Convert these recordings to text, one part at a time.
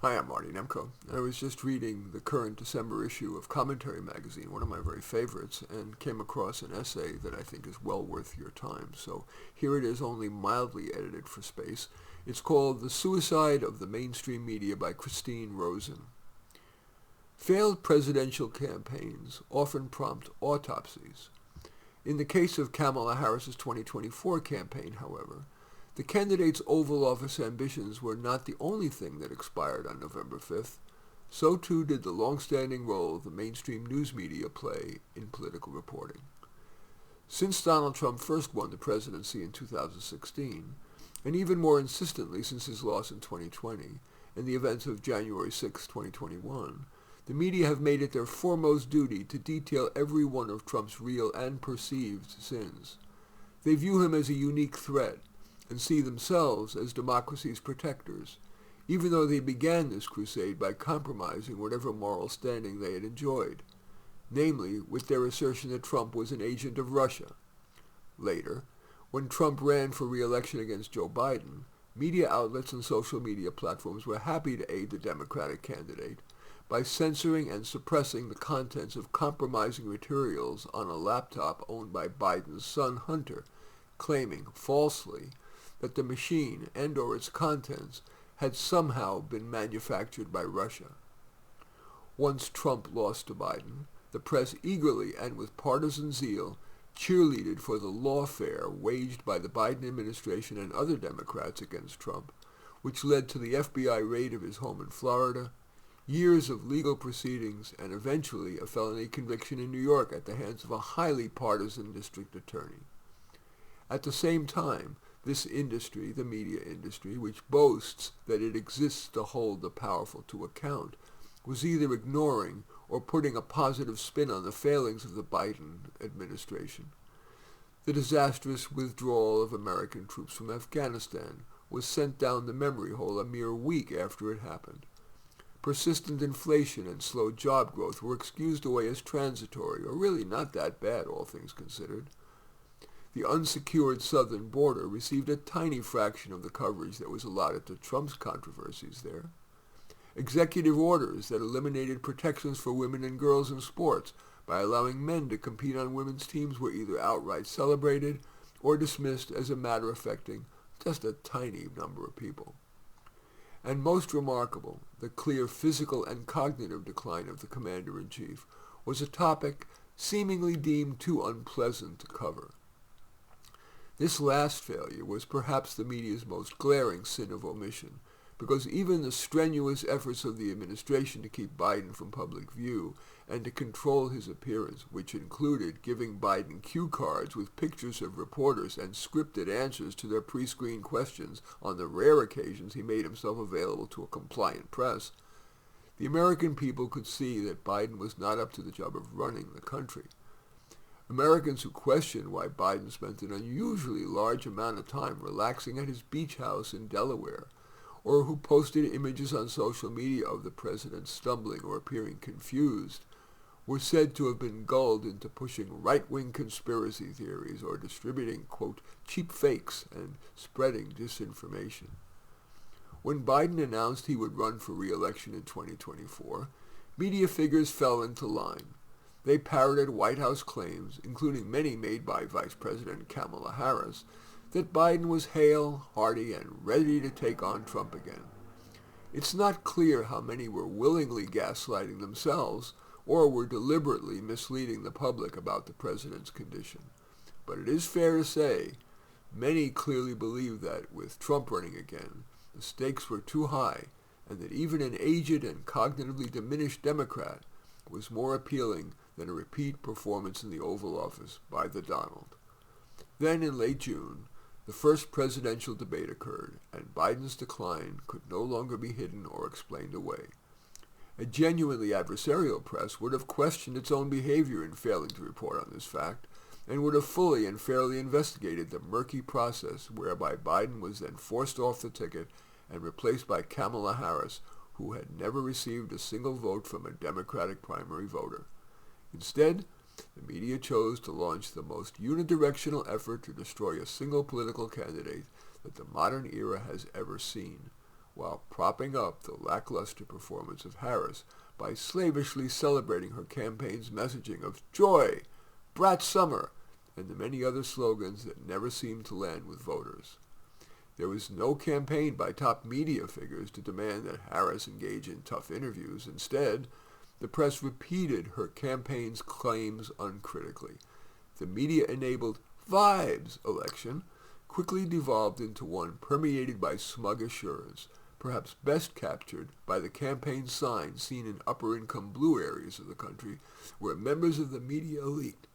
Hi, I'm Marty Nemko. I was just reading the current December issue of Commentary magazine, one of my very favorites, and came across an essay that I think is well worth your time. So here it is, only mildly edited for space. It's called The Suicide of the Mainstream Media by Christine Rosen. Failed presidential campaigns often prompt autopsies. In the case of Kamala Harris's 2024 campaign, however, the candidate's Oval Office ambitions were not the only thing that expired on November 5th. So too did the long-standing role the mainstream news media play in political reporting. Since Donald Trump first won the presidency in 2016, and even more insistently since his loss in 2020 and the events of January 6, 2021, the media have made it their foremost duty to detail every one of Trump's real and perceived sins. They view him as a unique threat and see themselves as democracy's protectors, even though they began this crusade by compromising whatever moral standing they had enjoyed, namely with their assertion that Trump was an agent of Russia. Later, when Trump ran for re-election against Joe Biden, media outlets and social media platforms were happy to aid the Democratic candidate by censoring and suppressing the contents of compromising materials on a laptop owned by Biden's son Hunter, claiming, falsely, that the machine and or its contents had somehow been manufactured by Russia. Once Trump lost to Biden, the press eagerly and with partisan zeal cheerleaded for the lawfare waged by the Biden administration and other Democrats against Trump, which led to the FBI raid of his home in Florida, years of legal proceedings, and eventually a felony conviction in New York at the hands of a highly partisan district attorney. At the same time, this industry, the media industry, which boasts that it exists to hold the powerful to account, was either ignoring or putting a positive spin on the failings of the Biden administration. The disastrous withdrawal of American troops from Afghanistan was sent down the memory hole a mere week after it happened. Persistent inflation and slow job growth were excused away as transitory, or really not that bad, all things considered. The unsecured southern border received a tiny fraction of the coverage that was allotted to Trump's controversies there. Executive orders that eliminated protections for women and girls in sports by allowing men to compete on women's teams were either outright celebrated or dismissed as a matter affecting just a tiny number of people. And most remarkable, the clear physical and cognitive decline of the commander-in-chief was a topic seemingly deemed too unpleasant to cover. This last failure was perhaps the media's most glaring sin of omission, because even the strenuous efforts of the administration to keep Biden from public view and to control his appearance, which included giving Biden cue cards with pictures of reporters and scripted answers to their pre-screened questions on the rare occasions he made himself available to a compliant press, the American people could see that Biden was not up to the job of running the country. Americans who questioned why Biden spent an unusually large amount of time relaxing at his beach house in Delaware, or who posted images on social media of the president stumbling or appearing confused, were said to have been gulled into pushing right-wing conspiracy theories or distributing, quote, cheap fakes and spreading disinformation. When Biden announced he would run for re-election in 2024, media figures fell into line. They parroted White House claims, including many made by Vice President Kamala Harris, that Biden was hale, hearty, and ready to take on Trump again. It's not clear how many were willingly gaslighting themselves or were deliberately misleading the public about the president's condition. But it is fair to say many clearly believed that, with Trump running again, the stakes were too high and that even an aged and cognitively diminished Democrat was more appealing than a repeat performance in the Oval Office by the Donald. Then in late June, the first presidential debate occurred, and Biden's decline could no longer be hidden or explained away. A genuinely adversarial press would have questioned its own behavior in failing to report on this fact, and would have fully and fairly investigated the murky process whereby Biden was then forced off the ticket and replaced by Kamala Harris, who had never received a single vote from a Democratic primary voter. Instead, the media chose to launch the most unidirectional effort to destroy a single political candidate that the modern era has ever seen, while propping up the lackluster performance of Harris by slavishly celebrating her campaign's messaging of joy, brat summer, and the many other slogans that never seemed to land with voters. There was no campaign by top media figures to demand that Harris engage in tough interviews. Instead, the press repeated her campaign's claims uncritically. The media-enabled vibes election quickly devolved into one permeated by smug assurance, perhaps best captured by the campaign signs seen in upper-income blue areas of the country where members of the media elite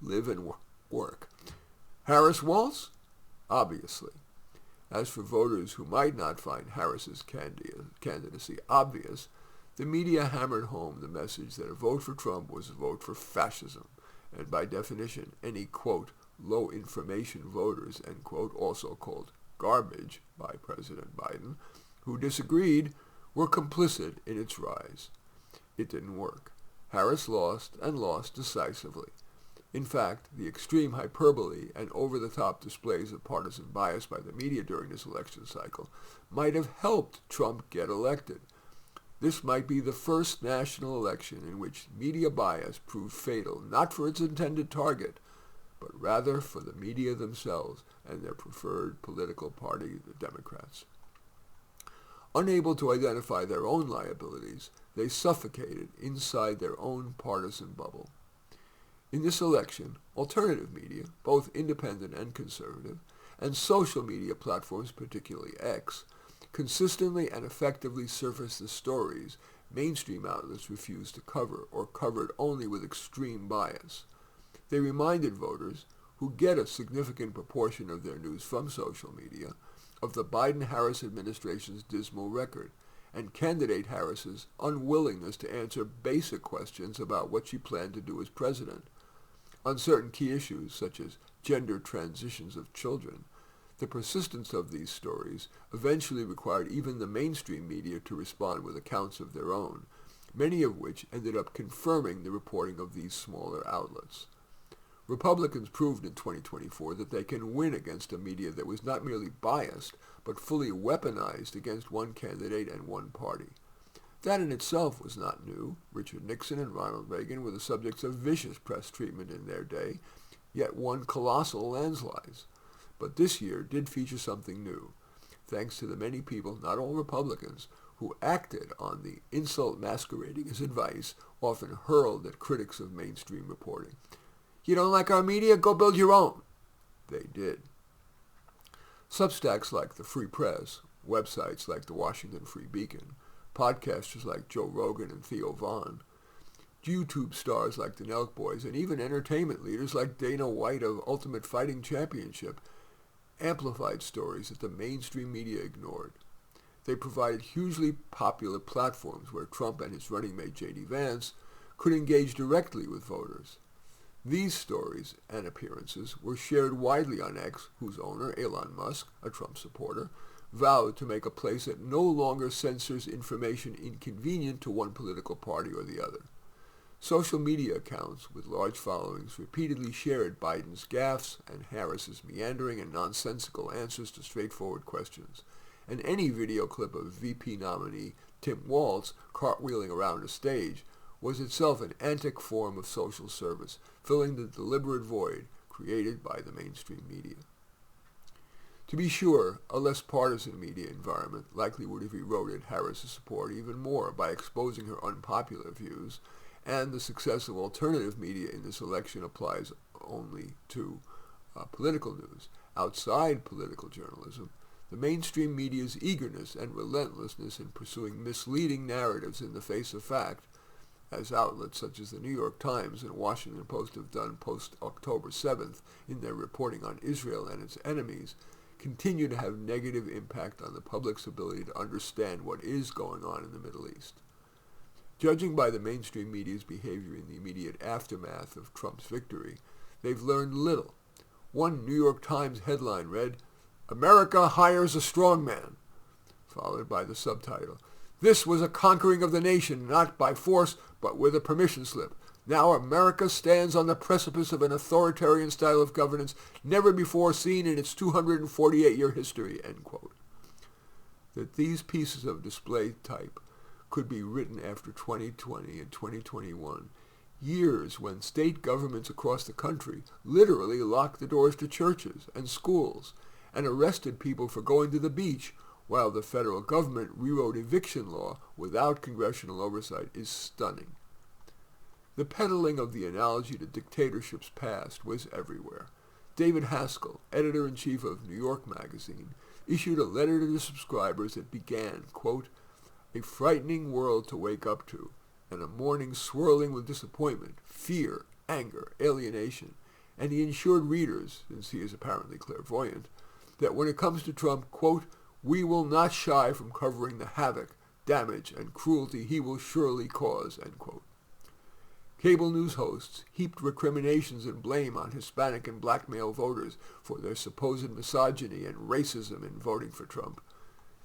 live and work. Harris waltz? Obviously. As for voters who might not find Harris's candidacy obvious, the media hammered home the message that a vote for Trump was a vote for fascism, and by definition, any, quote, low-information voters, end quote, also called garbage by President Biden, who disagreed, were complicit in its rise. It didn't work. Harris lost, and lost decisively. In fact, the extreme hyperbole and over-the-top displays of partisan bias by the media during this election cycle might have helped Trump get elected. This might be the first national election in which media bias proved fatal, not for its intended target, but rather for the media themselves and their preferred political party, the Democrats. Unable to identify their own liabilities, they suffocated inside their own partisan bubble. In this election, alternative media, both independent and conservative, and social media platforms, particularly X, consistently and effectively surfaced the stories mainstream outlets refused to cover or covered only with extreme bias. They reminded voters, who get a significant proportion of their news from social media, of the Biden-Harris administration's dismal record, and candidate Harris's unwillingness to answer basic questions about what she planned to do as president. On certain key issues, such as gender transitions of children, the persistence of these stories eventually required even the mainstream media to respond with accounts of their own, many of which ended up confirming the reporting of these smaller outlets. Republicans proved in 2024 that they can win against a media that was not merely biased, but fully weaponized against one candidate and one party. That in itself was not new. Richard Nixon and Ronald Reagan were the subjects of vicious press treatment in their day, yet won colossal landslides. But this year did feature something new, thanks to the many people, not all Republicans, who acted on the insult masquerading as advice often hurled at critics of mainstream reporting. You don't like our media? Go build your own. They did. Substacks like the Free Press, websites like the Washington Free Beacon, podcasters like Joe Rogan and Theo Vaughn, YouTube stars like the Nelk Boys, and even entertainment leaders like Dana White of Ultimate Fighting Championship amplified stories that the mainstream media ignored. They provided hugely popular platforms where Trump and his running mate J.D. Vance could engage directly with voters. These stories and appearances were shared widely on X, whose owner, Elon Musk, a Trump supporter, vowed to make a place that no longer censors information inconvenient to one political party or the other. Social media accounts with large followings repeatedly shared Biden's gaffes and Harris's meandering and nonsensical answers to straightforward questions, and any video clip of VP nominee Tim Walz cartwheeling around a stage was itself an antic form of social service, filling the deliberate void created by the mainstream media. To be sure, a less partisan media environment likely would have eroded Harris's support even more by exposing her unpopular views, and the success of alternative media in this election applies only to political news. Outside political journalism, the mainstream media's eagerness and relentlessness in pursuing misleading narratives in the face of fact, as outlets such as the New York Times and Washington Post have done post-October 7th in their reporting on Israel and its enemies, continue to have negative impact on the public's ability to understand what is going on in the Middle East. Judging by the mainstream media's behavior in the immediate aftermath of Trump's victory, they've learned little. One New York Times headline read, "America hires a strongman," followed by the subtitle, "This was a conquering of the nation, not by force, but with a permission slip. Now America stands on the precipice of an authoritarian style of governance never before seen in its 248-year history," end quote. that these pieces of display type could be written after 2020 and 2021, years when state governments across the country literally locked the doors to churches and schools and arrested people for going to the beach, while the federal government rewrote eviction law without congressional oversight, is stunning. The peddling of the analogy to dictatorships past was everywhere. David Haskell, editor-in-chief of New York Magazine, issued a letter to the subscribers that began, quote, "A frightening world to wake up to, and a morning swirling with disappointment, fear, anger, alienation," and he assured readers, since he is apparently clairvoyant, that when it comes to Trump, quote, "we will not shy from covering the havoc, damage, and cruelty he will surely cause," end quote. Cable news hosts heaped recriminations and blame on Hispanic and black male voters for their supposed misogyny and racism in voting for Trump.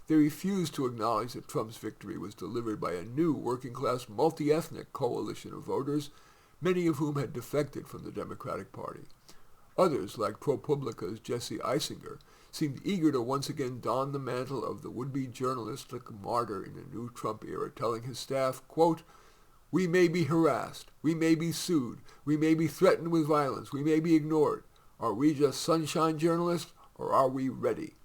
They refused to acknowledge that Trump's victory was delivered by a new working-class, multi-ethnic coalition of voters, many of whom had defected from the Democratic Party. Others, like ProPublica's Jesse Eisinger, seemed eager to once again don the mantle of the would-be journalistic martyr in the new Trump era, telling his staff, quote, "We may be harassed, we may be sued, we may be threatened with violence, we may be ignored. Are we just sunshine journalists, or are we ready?"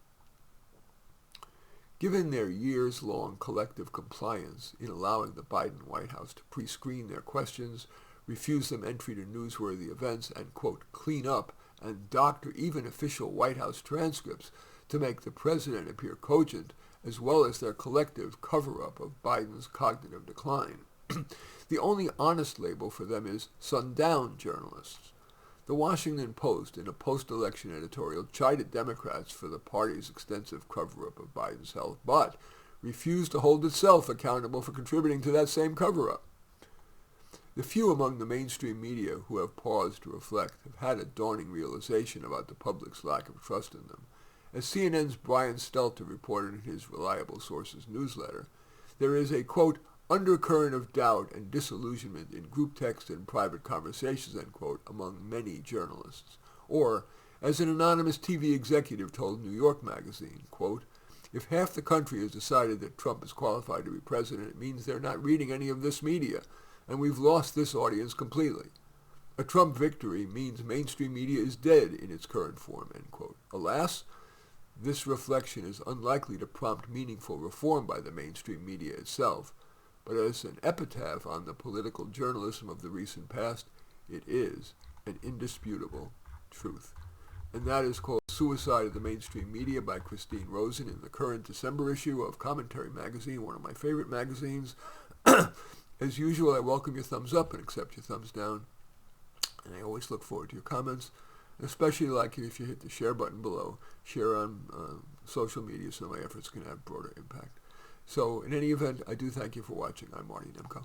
Given their years-long collective compliance in allowing the Biden White House to pre-screen their questions, refuse them entry to newsworthy events, and, quote, "clean up" and doctor even official White House transcripts to make the president appear cogent, as well as their collective cover-up of Biden's cognitive decline. The only honest label for them is sundown journalists. The Washington Post, in a post-election editorial, chided Democrats for the party's extensive cover-up of Biden's health, but refused to hold itself accountable for contributing to that same cover-up. The few among the mainstream media who have paused to reflect have had a dawning realization about the public's lack of trust in them. As CNN's Brian Stelter reported in his Reliable Sources newsletter, there is a, quote, "undercurrent of doubt and disillusionment in group text and private conversations," end quote, among many journalists. Or, as an anonymous TV executive told New York Magazine, quote, "If half the country has decided that Trump is qualified to be president, it means they're not reading any of this media, and we've lost this audience completely. A Trump victory means mainstream media is dead in its current form," end quote. Alas, this reflection is unlikely to prompt meaningful reform by the mainstream media itself, but as an epitaph on the political journalism of the recent past, it is an indisputable truth. And that is called Suicide of the Mainstream Media by Christine Rosen in the current December issue of Commentary Magazine, one of my favorite magazines. As usual, I welcome your thumbs up and accept your thumbs down. And I always look forward to your comments, especially like if you hit the share button below. Share on social media so my efforts can have broader impact. So in any event, I do thank you for watching. I'm Marty Nemko.